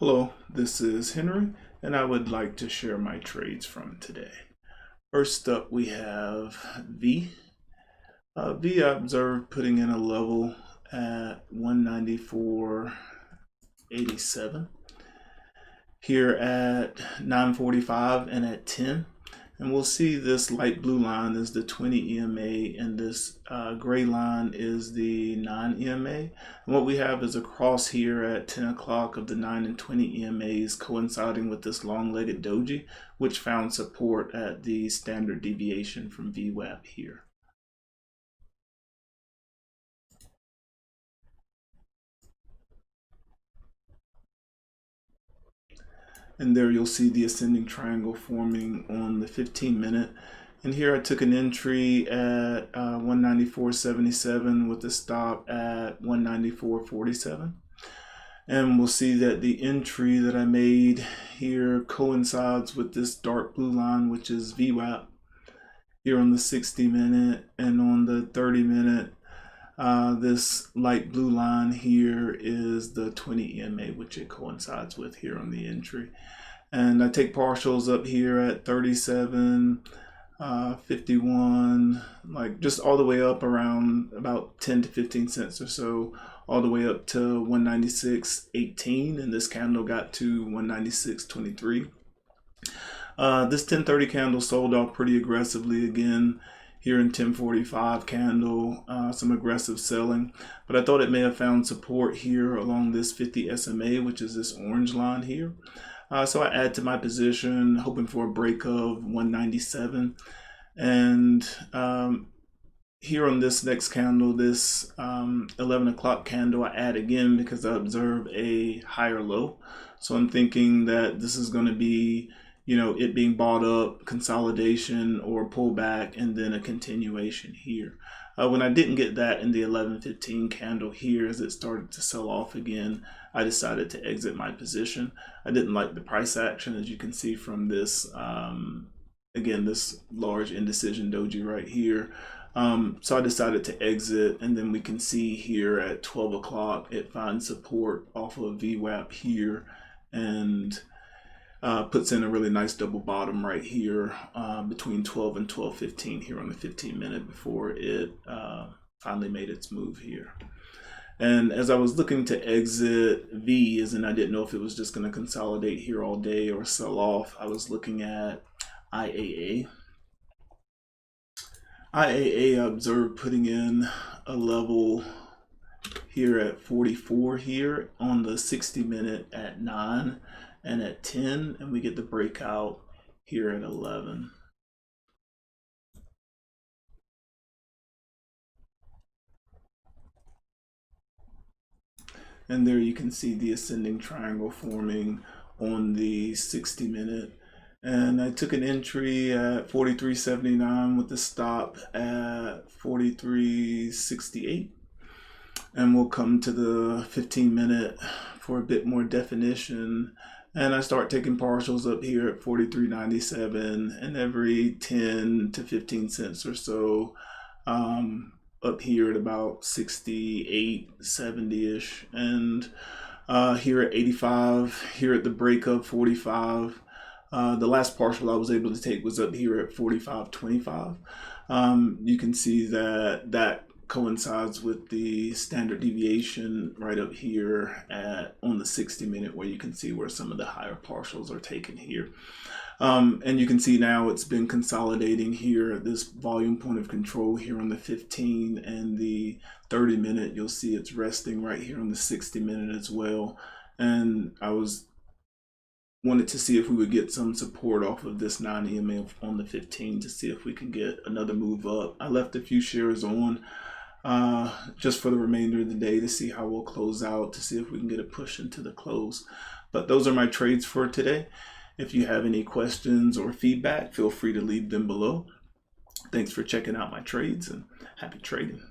Hello, this is Henry, and I would like to share my trades from today. First up, we have V. V I observed putting in a level at 194.87. Here at 9:45 and at 10. And we'll see this light blue line is the 20 EMA and this gray line is the 9 EMA. And what we have is a cross here at 10 o'clock of the 9 and 20 EMAs coinciding with this long-legged doji, which found support at the standard deviation from VWEB here. And there you'll see the ascending triangle forming on the 15-minute. And here I took an entry at 194.77 with a stop at 194.47. And we'll see that the entry that I made here coincides with this dark blue line, which is VWAP here on the 60-minute, and on the 30-minute. This light blue line here is the 20 EMA, which it coincides with here on the entry. And I take partials up here at 37, 51, like just all the way up around about 10 to 15 cents or so, all the way up to 196.18, and this candle got to 196.23. This 1030 candle sold off pretty aggressively again. Here in 1045 candle, some aggressive selling, but I thought it may have found support here along this 50 SMA, which is this orange line here. So I add to my position, hoping for a break of 197. And here on this next candle, this 11 o'clock candle, I add again because I observe a higher low. So I'm thinking that this is going to be, it being bought up, consolidation or pullback, and then a continuation here. When I didn't get that in the 11:15 candle here, as it started to sell off again, I decided to exit my position. I didn't like the price action, as you can see from this, again, this large indecision doji right here. So I decided to exit, and then we can see here at 12 o'clock, it finds support off of VWAP here, and puts in a really nice double bottom right here between 12 and 12:15 here on the 15-minute before it finally made its move here. And as I was looking to exit V, as in I didn't know if it was just going to consolidate here all day or sell off, I was looking at IAA. IAA I observed putting in a level here at 44 here on the 60-minute at 9 and at 10, and we get the breakout here at 11. And there you can see the ascending triangle forming on the 60-minute. And I took an entry at 43.79 with the stop at 43.68. And we'll come to the 15-minute for a bit more definition. And I start taking partials up here at 43.97, and every 10 to 15 cents or so up here at about 68, 70-ish. And here at 85, here at the break of 45. The last partial I was able to take was up here at 45.25. You can see that coincides with the standard deviation right up here on the 60-minute, where you can see where some of the higher partials are taken here. And you can see now it's been consolidating here at this volume point of control here on the 15 and the 30-minute. You'll see it's resting right here on the 60-minute as well. And I wanted to see if we would get some support off of this 9 EMA on the 15 to see if we can get another move up. I left a few shares on just for the remainder of the day to see how we'll close out, to see if we can get a push into the close. But those are my trades for today. If you have any questions or feedback, feel free to leave them below. Thanks for checking out my trades, and happy trading.